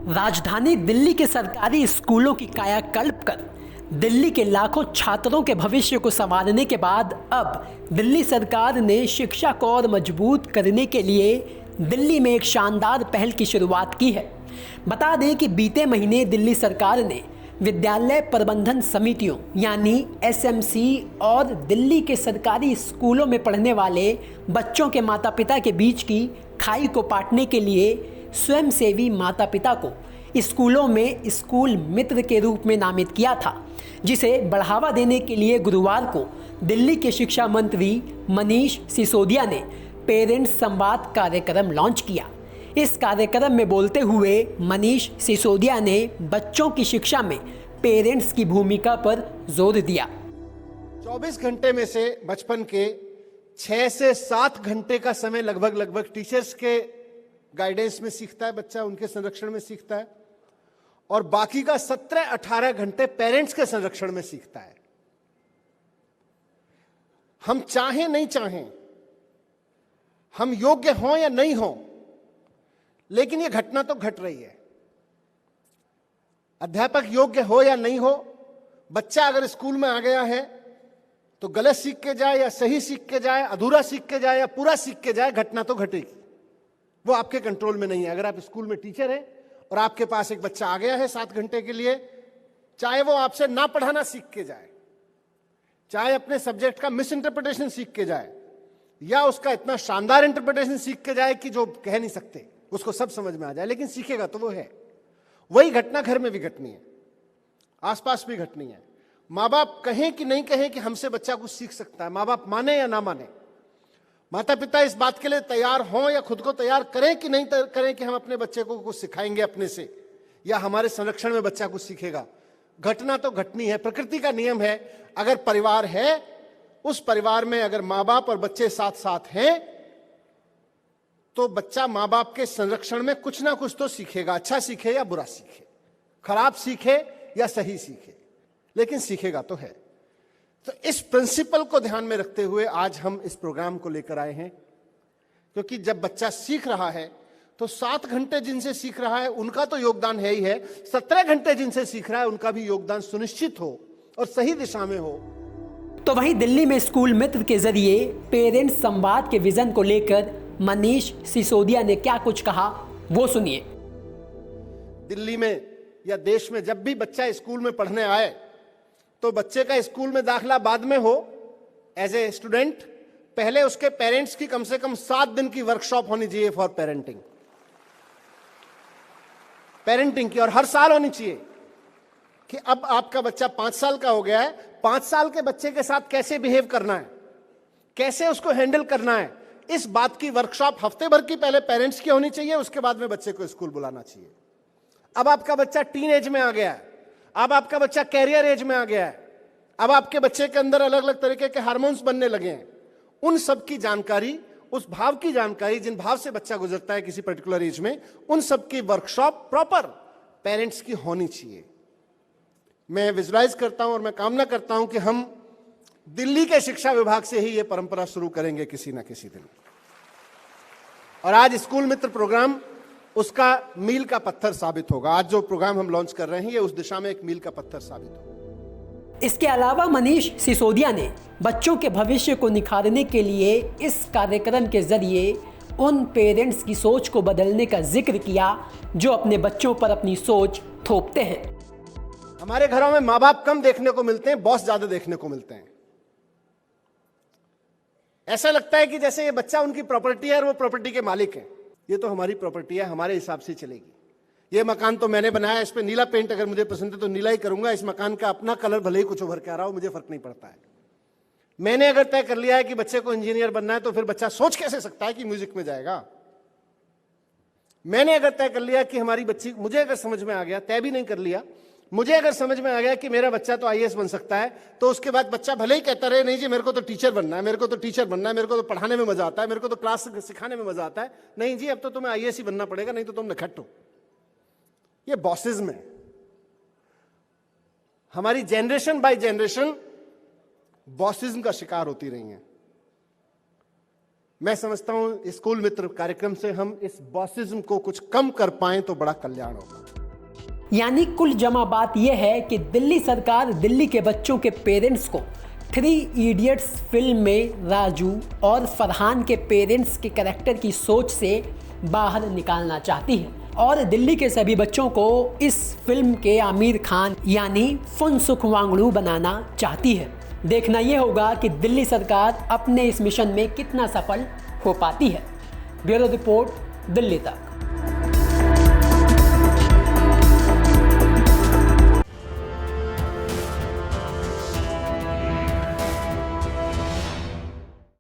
राजधानी दिल्ली के सरकारी स्कूलों की कायाकल्प कर दिल्ली के लाखों छात्रों के भविष्य को संवारने के बाद अब दिल्ली सरकार ने शिक्षा को और मजबूत करने के लिए दिल्ली में एक शानदार पहल की शुरुआत की है। बता दें कि बीते महीने दिल्ली सरकार ने विद्यालय प्रबंधन समितियों यानी एसएमसी और दिल्ली के सरकारी स्कूलों में पढ़ने वाले बच्चों के माता पिता के बीच की खाई को पाटने के लिए स्वयंसेवी माता पिता को स्कूलों में स्कूल मित्र के रूप में नामित किया था, जिसे बढ़ावा देने के लिए गुरुवार को दिल्ली के शिक्षा मंत्री मनीष सिसोदिया ने पेरेंट्स संवाद कार्यक्रम लॉन्च किया। इस कार्यक्रम में बोलते हुए मनीष सिसोदिया ने बच्चों की शिक्षा में पेरेंट्स की भूमिका पर जोर दिया। 24 घंटे में से बचपन के 6 से 7 घंटे का समय लगभग टीचर्स के गाइडेंस में सीखता है बच्चा, उनके संरक्षण में सीखता है, और बाकी का 17-18 घंटे पेरेंट्स के संरक्षण में सीखता है। हम चाहें नहीं चाहें, हम योग्य हों या नहीं हों, लेकिन यह घटना तो घट रही है। अध्यापक योग्य हो या नहीं हो, बच्चा अगर स्कूल में आ गया है तो गलत सीख के जाए या सही सीख के जाए, अधूरा सीख के जाए या पूरा सीख के जाए, घटना तो घटेगी। वो आपके कंट्रोल में नहीं है। अगर आप स्कूल में टीचर हैं और आपके पास एक बच्चा आ गया है 7 घंटे के लिए, चाहे वो आपसे ना पढ़ाना सीख के जाए, चाहे अपने सब्जेक्ट का मिस इंटरप्रिटेशन सीख के जाए, या उसका इतना शानदार इंटरप्रिटेशन सीख के जाए कि जो कह नहीं सकते, उसको सब समझ में आ जाए, लेकिन सीखेगा तो वो है। वही घटना घर में भी घटनी है, आसपास भी घटनी है। माँ बाप कहें कि नहीं कहें कि हमसे बच्चा कुछ सीख सकता है, माँ बाप माने या ना माने, माता पिता इस बात के लिए तैयार हों या खुद को तैयार करें कि नहीं करें कि हम अपने बच्चे को कुछ सिखाएंगे अपने से, या हमारे संरक्षण में बच्चा कुछ सीखेगा, घटना तो घटनी है। प्रकृति का नियम है, अगर परिवार है, उस परिवार में अगर माँ बाप और बच्चे साथ साथ हैं, तो बच्चा माँ बाप के संरक्षण में कुछ ना कुछ तो सीखेगा। अच्छा सीखे या बुरा सीखे, खराब सीखे या सही सीखे, लेकिन सीखेगा तो है। तो इस प्रिंसिपल को ध्यान में रखते हुए आज हम इस प्रोग्राम को लेकर आए हैं, क्योंकि जब बच्चा सीख रहा है तो 7 घंटे जिनसे सीख रहा है उनका तो योगदान है ही है, 17 घंटे जिनसे सीख रहा है उनका भी योगदान सुनिश्चित हो और सही दिशा में हो। तो वहीं दिल्ली में स्कूल मित्र के जरिए पेरेंट्स संवाद के विजन को लेकर मनीष सिसोदिया ने क्या कुछ कहा, वो सुनिए। दिल्ली में या देश में जब भी बच्चा स्कूल में पढ़ने आए तो बच्चे का स्कूल में दाखिला बाद में हो, एज ए स्टूडेंट पहले उसके पेरेंट्स की कम से कम 7 दिन की वर्कशॉप होनी चाहिए फॉर पेरेंटिंग की, और हर साल होनी चाहिए कि अब आपका बच्चा 5 साल का हो गया है, 5 साल के बच्चे के साथ कैसे बिहेव करना है, कैसे उसको हैंडल करना है, इस बात की वर्कशॉप हफ्ते भर की पहले पेरेंट्स की होनी चाहिए, उसके बाद में बच्चे को स्कूल बुलाना चाहिए। अब आपका बच्चा टीन एज में आ गया है, अब आपका बच्चा कैरियर एज में आ गया है, अब आपके बच्चे के अंदर अलग अलग तरीके के हार्मोन्स बनने लगे हैं, उन सब की जानकारी, उस भाव की जानकारी जिन भाव से बच्चा गुजरता है किसी पर्टिकुलर एज में, उन सब की वर्कशॉप प्रॉपर पेरेंट्स की होनी चाहिए। मैं विजुलाइज करता हूं और मैं कामना करता हूं कि हम दिल्ली के शिक्षा विभाग से ही यह परंपरा शुरू करेंगे किसी ना किसी दिन, और आज स्कूल मित्र प्रोग्राम उसका मील का पत्थर साबित होगा। आज जो प्रोग्राम हम लॉन्च कर रहे हैं ये उस दिशा में एक मील का पत्थर साबित होगा। इसके अलावा मनीष सिसोदिया ने बच्चों के भविष्य को निखारने के लिए इस कार्यक्रम के जरिए उन पेरेंट्स की सोच को बदलने का जिक्र किया जो अपने बच्चों पर अपनी सोच थोपते हैं। हमारे घरों में माँ बाप कम देखने को मिलते हैं, बॉस ज्यादा देखने को मिलते हैं। ऐसा लगता है कि जैसे ये बच्चा उनकी प्रॉपर्टी है और वो प्रॉपर्टी के मालिक हैं। ये तो हमारी प्रॉपर्टी है, हमारे हिसाब से चलेगी। ये मकान तो मैंने बनाया, इस पे नीला पेंट अगर मुझे पसंद है तो नीला ही करूंगा, इस मकान का अपना कलर भले ही कुछ उभर के आ रहा हो, मुझे फर्क नहीं पड़ता है। मैंने अगर तय कर लिया है कि बच्चे को इंजीनियर बनना है, तो फिर बच्चा सोच कैसे सकता है कि म्यूजिक में जाएगा। मैंने अगर तय कर लिया कि हमारी बच्ची, मुझे अगर समझ में आ गया, तय भी नहीं कर लिया, मुझे अगर समझ में आ गया कि मेरा बच्चा तो आईएएस बन सकता है, तो उसके बाद बच्चा भले ही कहता रहे नहीं जी मेरे को तो टीचर बनना है, मेरे को तो टीचर बनना है, मेरे को तो पढ़ाने में मजा आता है, मेरे को तो क्लास सिखाने में मजा आता है, नहीं जी अब तो तुम्हें आईएएस ही बनना पड़ेगा, नहीं तो तुम नखट हो। ये बॉसिज्म है। हमारी जनरेशन बाय जनरेशन बॉसिज्म का शिकार होती रही है। मैं समझता हूं स्कूल मित्र कार्यक्रम से हम इस बॉसिज्म को कुछ कम कर पाएं तो बड़ा कल्याण होगा। यानी कुल जमा बात यह है कि दिल्ली सरकार दिल्ली के बच्चों के पेरेंट्स को 3 इडियट्स फिल्म में राजू और फरहान के पेरेंट्स के कैरेक्टर की सोच से बाहर निकालना चाहती है और दिल्ली के सभी बच्चों को इस फिल्म के आमिर खान यानी फुनसुक वांगडू बनाना चाहती है। देखना यह होगा कि दिल्ली सरकार अपने इस मिशन में कितना सफल हो पाती है। ब्यूरो रिपोर्ट, दिल्ली तक।